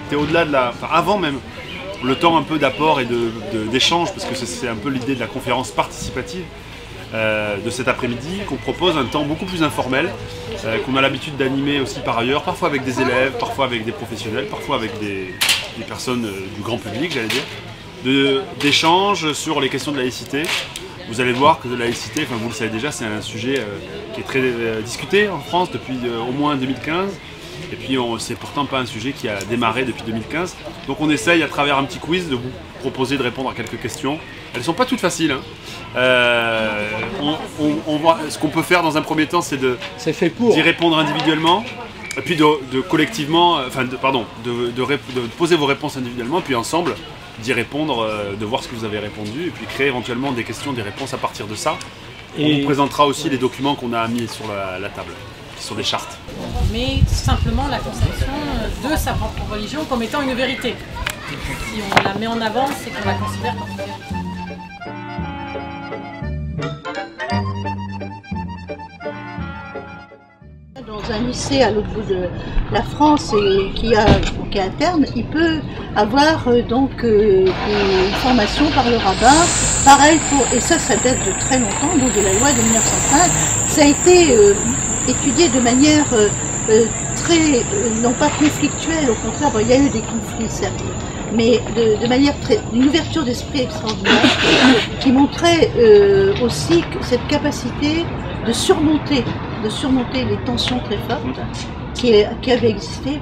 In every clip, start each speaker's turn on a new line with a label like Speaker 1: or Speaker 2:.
Speaker 1: C'était au-delà de la... Enfin, avant même, le temps un peu d'apport et d'échange, parce que c'est un peu l'idée de la conférence participative de cet après-midi, qu'on propose un temps beaucoup plus informel, qu'on a l'habitude d'animer aussi par ailleurs, parfois avec des élèves, parfois avec des professionnels, parfois avec des personnes du grand public, j'allais dire, d'échanges sur les questions de laïcité. Vous allez voir que la laïcité, enfin vous le savez déjà, c'est un sujet qui est très discuté en France depuis au moins 2015. Et puis c'est pourtant pas un sujet qui a démarré depuis 2015. Donc on essaye à travers un petit quiz de vous proposer de répondre à quelques questions. Elles ne sont pas toutes faciles. Hein. Ce qu'on peut faire dans un premier temps, c'est d'y répondre individuellement. Et puis de collectivement, de poser vos réponses individuellement, puis ensemble d'y répondre, de voir ce que vous avez répondu, et puis créer éventuellement des questions, des réponses à partir de ça. Et on vous présentera aussi les documents qu'on a mis sur la table, qui sont des chartes.
Speaker 2: Mais simplement la conception de sa propre religion comme étant une vérité. Si on la met en avant, c'est qu'on la considère comme une vérité.
Speaker 3: Dans un lycée à l'autre bout de la France et qui est interne, il peut avoir une formation par le rabbin. Pareil et ça date de très longtemps, donc de la loi de 1905. Ça a été étudié de manière très, non pas conflictuelle, au contraire, il y a eu des conflits certes, mais de manière une ouverture d'esprit extraordinaire qui montrait aussi que cette capacité de surmonter les tensions très fortes qui avaient existé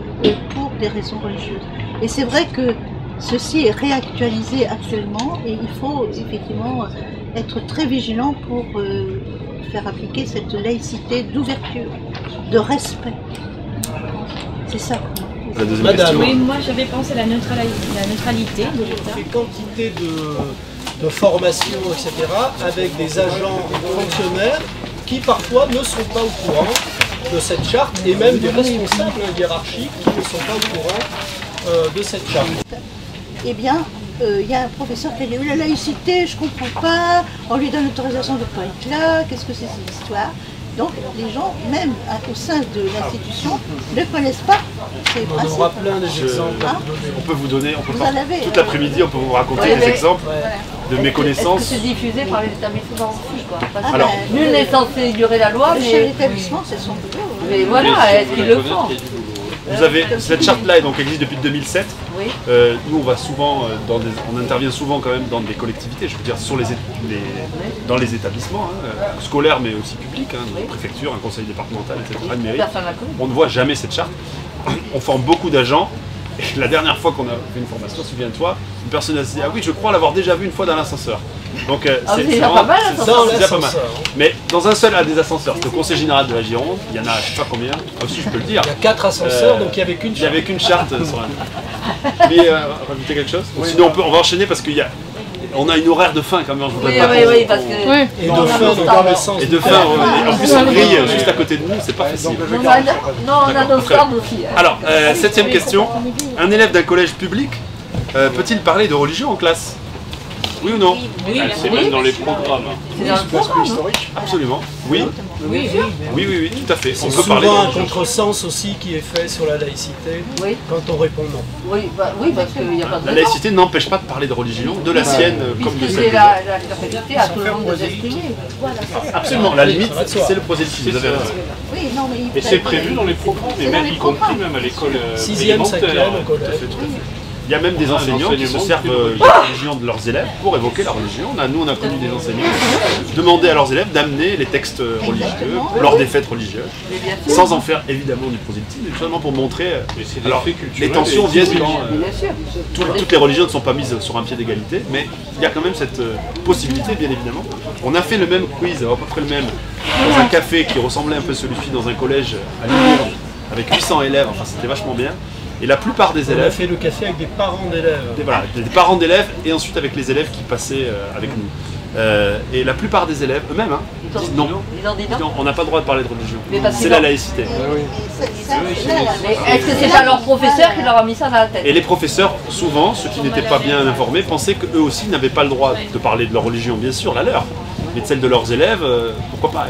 Speaker 3: pour des raisons religieuses. Et c'est vrai que ceci est réactualisé actuellement et il faut effectivement être très vigilant pour faire appliquer cette laïcité d'ouverture, de respect. C'est ça.
Speaker 1: La deuxième question.
Speaker 4: Oui, moi j'avais pensé à la neutralité de l'État.
Speaker 5: Des quantités de formation, etc., avec des agents fonctionnaires qui parfois ne sont pas au courant de cette charte, et même des responsables hiérarchiques qui ne sont pas au courant de cette charte.
Speaker 3: Eh bien, il y a un professeur qui a dit « La laïcité, je ne comprends pas, on lui donne l'autorisation de ne pas être là, qu'est-ce que c'est cette histoire ?» Donc les gens, même au sein de l'institution, ne connaissent pas ces principes.
Speaker 5: On aura plein d'exemples.
Speaker 1: On peut vous donner,
Speaker 3: avez,
Speaker 1: toute l'après-midi, on peut vous raconter des exemples de méconnaissances.
Speaker 6: Est-ce que c'est diffusé par les établissements aussi, quoi? Parce
Speaker 1: Alors,
Speaker 6: nul n'est censé ignorer la loi,
Speaker 3: le
Speaker 6: mais...
Speaker 3: chef d'établissement, c'est son boulot.
Speaker 6: Mais voilà, est-ce qu'ils le font?
Speaker 1: Vous avez cette charte-là, donc existe depuis 2007.
Speaker 6: Oui.
Speaker 1: Nous, on va souvent, on intervient souvent quand même dans des collectivités, je veux dire dans les établissements scolaires, mais aussi publics, dans les préfectures, un conseil départemental, etc. Une mairie. On ne voit jamais cette charte. On forme beaucoup d'agents. Et la dernière fois qu'on a fait une formation, souviens-toi, une personne a dit « Ah oui, je crois l'avoir déjà vu une fois dans l'ascenseur ». Donc c'est
Speaker 6: déjà pas mal,
Speaker 1: déjà pas mal. Mais dans un seul des ascenseurs, c'est le conseil général de la Gironde, il y en a je sais pas combien, aussi je peux le dire.
Speaker 5: Il y a 4 ascenseurs, donc il n'y avait qu'une charte.
Speaker 1: Il n'y avait qu'une charte sur un... Mais rajouter quelque chose? Sinon on va enchaîner parce qu'il y a... On a une horaire de fin quand même, je voudrais pas.
Speaker 6: Oui, parce que...
Speaker 2: Oui.
Speaker 5: Et de fin, dans le sens.
Speaker 1: Et de fin, en plus on grille juste à côté de nous, c'est pas facile.
Speaker 6: Non, on a nos cordes aussi.
Speaker 1: Alors, 7e question. Un élève d'un collège public peut-il parler de religion en classe? Oui ou non?
Speaker 4: Oui,
Speaker 7: c'est même dans les programmes.
Speaker 6: C'est dans le programme, non?
Speaker 1: Absolument. Oui.
Speaker 4: oui,
Speaker 1: Oui, tout à fait. On
Speaker 5: C'est
Speaker 1: peut parler de
Speaker 5: souvent un
Speaker 1: religion.
Speaker 5: contresens aussi qui est fait sur la laïcité quand on répond non.
Speaker 6: Oui, parce qu'il n'y a pas de
Speaker 1: La
Speaker 6: raison.
Speaker 1: laïcité n'empêche pas de parler de religion, de la sienne comme de
Speaker 6: Puisque
Speaker 1: celle
Speaker 6: c'est
Speaker 1: des
Speaker 6: la
Speaker 1: autres.
Speaker 6: capacité à tout le monde de s'exprimer. Voilà, c'est ça.
Speaker 1: Absolument, la limite, c'est le prosélytisme. Vous avez raison.
Speaker 3: Oui, non, mais
Speaker 7: Et c'est prévu dans les programmes, et même y compris même à l'école
Speaker 5: 6e,
Speaker 7: élémentaire.
Speaker 5: 5e au collège.
Speaker 1: Il y a même des enseignants qui se servent de la religion de leurs élèves pour évoquer la religion. Nous, on a connu des enseignants qui demandaient à leurs élèves d'amener les textes religieux lors des fêtes religieuses, sans en faire évidemment du prosélytisme, mais seulement pour montrer. Alors, les tensions viennent quand toutes les religions ne sont pas mises sur un pied d'égalité, mais il y a quand même cette possibilité, bien évidemment. On a fait le même quiz, à peu près le même, dans un café qui ressemblait un peu à celui-ci dans un collège à Lyon, avec 800 élèves, enfin c'était vachement bien. Et la plupart des
Speaker 5: On a
Speaker 1: élèves,
Speaker 5: fait le café avec des parents d'élèves.
Speaker 1: des parents d'élèves et ensuite avec les élèves qui passaient avec nous. Et la plupart des élèves, eux-mêmes, disent non. Non, on n'a pas le droit de parler de religion. C'est la laïcité.
Speaker 6: Mais est-ce que c'est pas leur professeur qui leur a mis ça dans la tête?
Speaker 1: Et les professeurs, souvent, ceux qui n'étaient pas bien informés, pensaient qu'eux aussi n'avaient pas le droit de parler de leur religion, bien sûr, la leur, mais de celle de leurs élèves, pourquoi pas.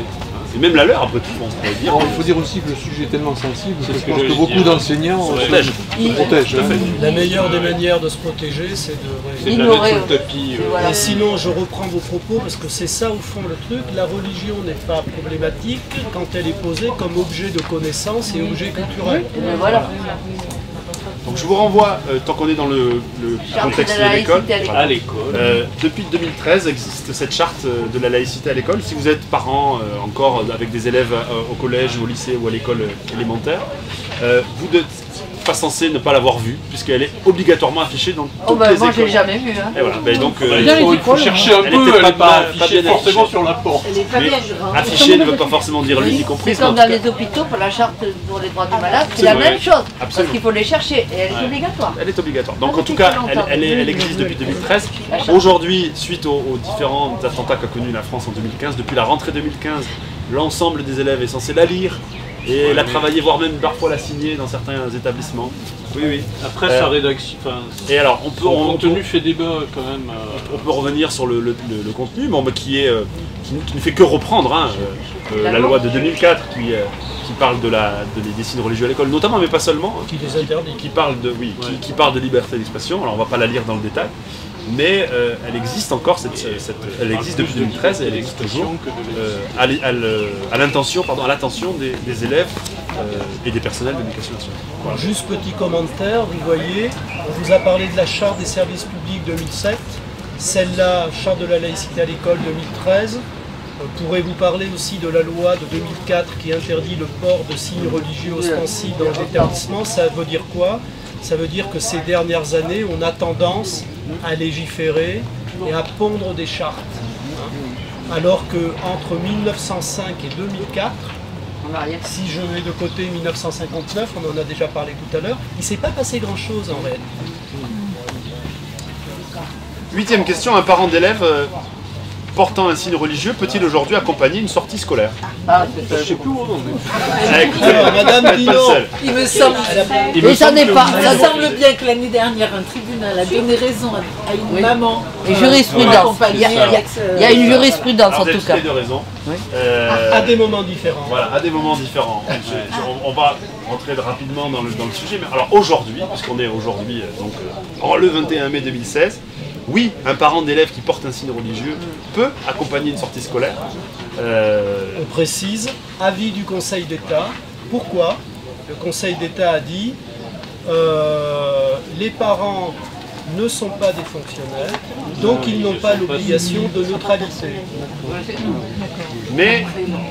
Speaker 1: et même la leur après tout, on pourrait dire.
Speaker 8: Bon, il faut dire aussi que le sujet est tellement sensible que je
Speaker 7: ce que
Speaker 8: pense que
Speaker 7: j'allais
Speaker 8: beaucoup
Speaker 7: dire.
Speaker 8: d'enseignants
Speaker 1: Se
Speaker 8: se
Speaker 1: protègent.
Speaker 8: protègent. hein.
Speaker 5: La meilleure des manières de se protéger, c'est de...
Speaker 7: C'est de la
Speaker 6: Ignorer,
Speaker 7: mettre sous le tapis.
Speaker 6: voilà.
Speaker 5: Et sinon, je reprends vos propos parce que c'est ça au fond le truc. La religion n'est pas problématique quand elle est posée comme objet de connaissance et objet culturel.
Speaker 6: Mais voilà.
Speaker 1: Donc je vous renvoie, tant qu'on est dans le
Speaker 6: Charte
Speaker 1: contexte
Speaker 6: de la
Speaker 1: de l'école,
Speaker 6: laïcité à l'école.
Speaker 7: À l'école.
Speaker 1: depuis 2013 existe cette charte de la laïcité à l'école. Si vous êtes parent encore avec des élèves au collège, au lycée ou à l'école élémentaire, vous n'êtes pas censé ne pas l'avoir vue, puisqu'elle est obligatoirement affichée dans
Speaker 6: Oh
Speaker 1: toutes
Speaker 6: bah
Speaker 1: les
Speaker 6: moi je
Speaker 1: écoles.
Speaker 6: l'ai jamais vu. Hein.
Speaker 1: Et voilà, ben donc
Speaker 7: Il faut chercher un
Speaker 1: Elle
Speaker 7: peu,
Speaker 1: était
Speaker 7: elle
Speaker 1: pas
Speaker 7: n'est pas
Speaker 1: mal- pas
Speaker 7: affichée
Speaker 1: bien
Speaker 7: forcément
Speaker 1: affichée.
Speaker 7: sur la porte.
Speaker 1: mais affiché ne veut pas forcément dire lui y compris.
Speaker 6: C'est
Speaker 1: mais en
Speaker 6: comme
Speaker 1: tout
Speaker 6: dans
Speaker 1: cas,
Speaker 6: les hôpitaux pour la charte pour les droits du malade, c'est la
Speaker 1: Absolument.
Speaker 6: même chose. Parce
Speaker 1: Absolument.
Speaker 6: qu'il faut les chercher et elle est obligatoire.
Speaker 1: Elle est obligatoire. Donc
Speaker 6: Ah,
Speaker 1: en tout
Speaker 6: depuis
Speaker 1: cas,
Speaker 6: très longtemps.
Speaker 1: elle existe depuis 2013. Aujourd'hui, suite aux différents attentats qu'a connus la France en 2015, depuis la rentrée 2015, l'ensemble des élèves est censé la lire et la travailler, voire même parfois la signer dans certains établissements. Oui, oui.
Speaker 7: Après,
Speaker 1: Euh,
Speaker 7: sa rédaction, enfin,
Speaker 1: Et alors, on peut,
Speaker 7: son
Speaker 1: on,
Speaker 7: contenu fait débat quand même.
Speaker 1: on peut revenir sur le contenu, bon, mais qui ne fait que reprendre la loi de 2004 qui parle des signes religieux à l'école, notamment, mais pas seulement.
Speaker 5: Qui les interdit.
Speaker 1: Qui parle de qui parle de liberté d'expression. Alors on va pas la lire dans le détail, mais elle existe encore elle existe depuis 2013 et elle existe toujours à l'attention des élèves et des personnels de l'éducation nationale. Voilà.
Speaker 5: Juste petit commentaire, vous voyez, on vous a parlé de la charte des services publics 2007, celle-là, charte de la laïcité à l'école 2013. On pourrait vous parler aussi de la loi de 2004 qui interdit le port de signes religieux ostensibles dans l'établissement. Ça veut dire quoi? Ça veut dire que ces dernières années, on a tendance à légiférer et à pondre des chartes. Alors qu'entre 1905 et 2004, si je mets de côté 1959, on en a déjà parlé tout à l'heure, il ne s'est pas passé grand-chose en réalité.
Speaker 1: 8e question, un parent d'élève portant un signe religieux peut-il aujourd'hui accompagner une sortie scolaire?
Speaker 6: Ah,
Speaker 8: Je sais plus où on en est.
Speaker 1: Ah, écoutez,
Speaker 5: Alors, Madame
Speaker 1: vous êtes pas le
Speaker 5: Dino.
Speaker 1: seul.
Speaker 9: Il me semble,
Speaker 1: Il me
Speaker 6: Et ça
Speaker 1: semble
Speaker 6: n'est
Speaker 1: que
Speaker 6: pas.
Speaker 1: vous-
Speaker 9: il me semble bien que l'année dernière, un tribunal a donné raison à une maman.
Speaker 6: Et jurisprudence. Il y a une jurisprudence
Speaker 1: Alors,
Speaker 6: en
Speaker 1: vous avez
Speaker 6: tout cas.
Speaker 1: toutes les deux raison.
Speaker 5: À des moments différents.
Speaker 1: Voilà, à des moments différents. On va rentrer rapidement dans le sujet. Mais alors aujourd'hui, puisqu'on est aujourd'hui, le 21 mai 2016, oui, un parent d'élève qui porte un signe religieux peut accompagner une sortie scolaire.
Speaker 5: On précise, avis du Conseil d'État. Pourquoi? Le Conseil d'État a dit les parents ne sont pas des fonctionnaires, donc ils n'ont pas l'obligation de neutralité.
Speaker 1: Mais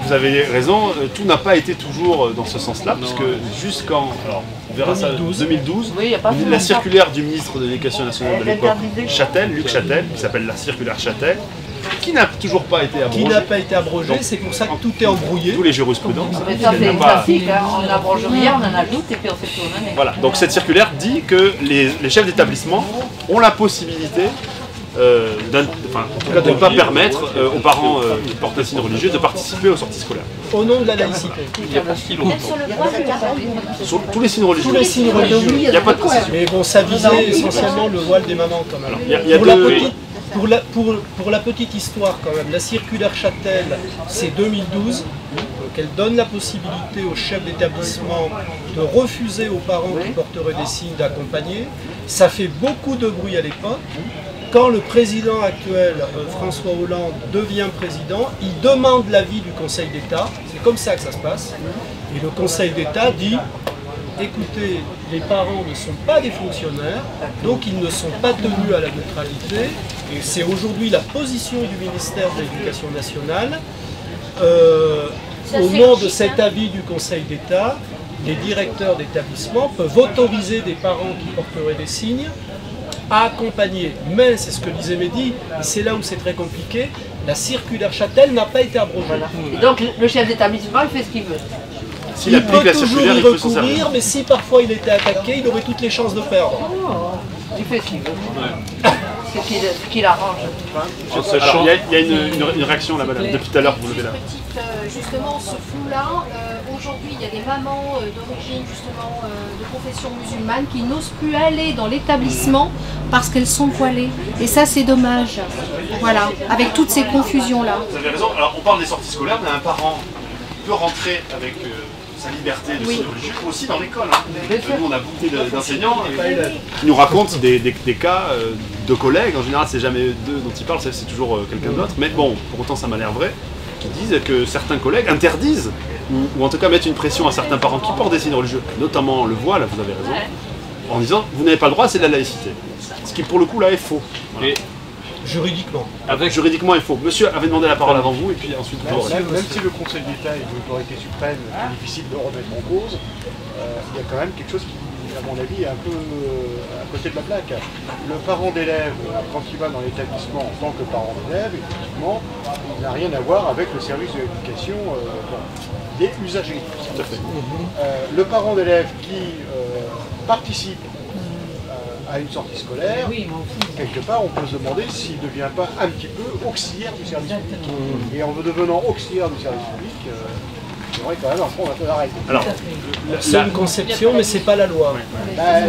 Speaker 1: vous avez raison, tout n'a pas été toujours dans ce sens-là, puisque jusqu'en, alors on verra
Speaker 5: 2012.
Speaker 1: ça, 2012,
Speaker 6: Oui, il y a pas
Speaker 1: la
Speaker 6: longtemps.
Speaker 1: circulaire du ministre de l'Éducation nationale de
Speaker 6: Elle
Speaker 1: l'époque,
Speaker 6: interdisait.
Speaker 1: Châtel, Luc Châtel, qui s'appelle la circulaire Châtel, qui n'a toujours pas été
Speaker 5: Qui
Speaker 1: abrogée.
Speaker 5: n'a pas été abrogé,
Speaker 1: Donc,
Speaker 5: c'est pour ça que tout est embrouillé.
Speaker 1: Tous les jurisprudences.
Speaker 6: Mais ça
Speaker 1: elle
Speaker 6: c'est
Speaker 1: n'a pas-
Speaker 6: classique, hein. On n'abroge rien, on en ajoute et puis on fait tourner.
Speaker 1: Voilà, donc cette circulaire dit que les chefs d'établissement ont la possibilité, en tout cas de ne pas permettre aux parents qui portent un signe religieux de participer aux sorties scolaires.
Speaker 5: Au nom de la laïcité.
Speaker 7: Il n'y a pas si longtemps.
Speaker 1: Sur tous les signes religieux.
Speaker 5: Tous les signes religieux.
Speaker 1: Il n'y a pas de précision.
Speaker 5: Mais bon, ça visait essentiellement le voile des mamans quand même.
Speaker 1: Il y a
Speaker 5: Pour la
Speaker 1: deux-
Speaker 5: petite- pour la petite histoire quand même, la circulaire Châtel, c'est 2012, donc elle donne la possibilité aux chefs d'établissement de refuser aux parents qui porteraient des signes d'accompagner. Ça fait beaucoup de bruit à l'époque. Quand le président actuel, François Hollande, devient président, il demande l'avis du Conseil d'État, c'est comme ça que ça se passe, et le Conseil d'État dit écoutez, les parents ne sont pas des fonctionnaires, donc ils ne sont pas tenus à la neutralité. Et c'est aujourd'hui la position du ministère de l'Éducation nationale. Au nom de cet avis du Conseil d'État, les directeurs d'établissement peuvent autoriser des parents qui porteraient des signes à accompagner. Mais, c'est ce que disait Mehdi, et c'est là où c'est très compliqué, la circulaire Châtel n'a pas été abrogée.
Speaker 6: Et donc le chef d'établissement il fait ce qu'il veut.
Speaker 1: S'il
Speaker 5: Il
Speaker 1: applique
Speaker 5: peut
Speaker 1: la
Speaker 5: toujours
Speaker 1: circulaire,
Speaker 5: y
Speaker 1: il peut s'en servir.
Speaker 5: recourir, mais si parfois il était attaqué, il aurait toutes les chances de perdre.
Speaker 6: Il fait ce qu'il veut. C'est ce qu'il arrange.
Speaker 7: En
Speaker 1: Alors,
Speaker 7: sachant,
Speaker 1: il y a une réaction là, madame, depuis tout à l'heure, vous levez là.
Speaker 10: Justement, ce flou-là, aujourd'hui, il y a des mamans d'origine, justement, de confession musulmane qui n'osent plus aller dans l'établissement parce qu'elles sont voilées. Et ça, c'est dommage. Voilà, avec toutes ces confusions-là.
Speaker 1: Vous avez raison. Alors, on parle des sorties scolaires, mais un parent peut rentrer avec sa liberté de signe religieux, aussi dans l'école. Nous, on a beaucoup d'enseignants qui nous racontent des cas de collègues. En général, c'est jamais d'eux dont ils parlent, c'est toujours quelqu'un d'autre. Mais bon, pour autant, ça m'a l'air vrai. Qui disent que certains collègues interdisent, ou en tout cas mettent une pression à certains parents qui portent des signes religieux, notamment le voile, vous avez raison, en disant vous n'avez pas le droit, c'est de la laïcité. Ce qui pour le coup là est faux. Voilà.
Speaker 5: Et juridiquement.
Speaker 1: Juridiquement est faux. Monsieur avait demandé la parole avant vous et puis ensuite vous
Speaker 11: même si le Conseil d'État est l'autorité suprême, c'est difficile de remettre en cause, il y a quand même quelque chose qui, à mon avis, est un peu à côté de la plaque. Le parent d'élève, quand il va dans l'établissement en tant que parent d'élève, effectivement, il n'a rien à voir avec le service de l'éducation des usagers.
Speaker 1: Tout à fait.
Speaker 11: Le parent d'élève qui participe à une sortie scolaire, quelque part on peut se demander s'il ne devient pas un petit peu auxiliaire du service public. Et en devenant auxiliaire du service public, il faudrait quand même un fond un peu la règle.
Speaker 1: Alors,
Speaker 5: c'est une conception, mais c'est pas la loi.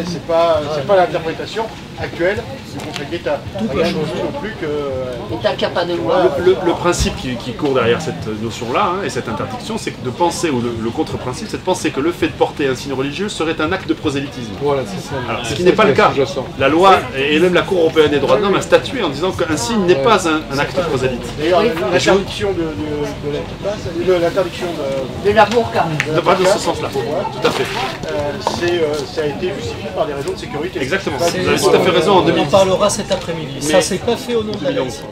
Speaker 11: C'est pas l'interprétation actuelle du Conseil d'État. Rien ne dit non plus que...
Speaker 6: L'État qui n'a pas de loi.
Speaker 1: Le principe qui court derrière cette notion-là et cette interdiction, c'est de penser, ou le contre-principe, c'est de penser que le fait de porter un signe religieux serait un acte de prosélytisme.
Speaker 8: Voilà, c'est ça.
Speaker 1: Alors, ce qui n'est pas le cas. La loi, et même la Cour européenne des droits de l'homme a statué en disant qu'un signe n'est pas un acte prosélyte.
Speaker 11: D'ailleurs, l'interdiction de l'interdiction
Speaker 6: de la burqa.
Speaker 1: Pas de ce sens-là, tout à fait.
Speaker 11: Ça a été justifié par des raisons de sécurité.
Speaker 1: Exactement, vous avez tout à fait raison en 2010.
Speaker 5: On en parlera cet après-midi. Ça s'est pas fait au nom de la laïcité.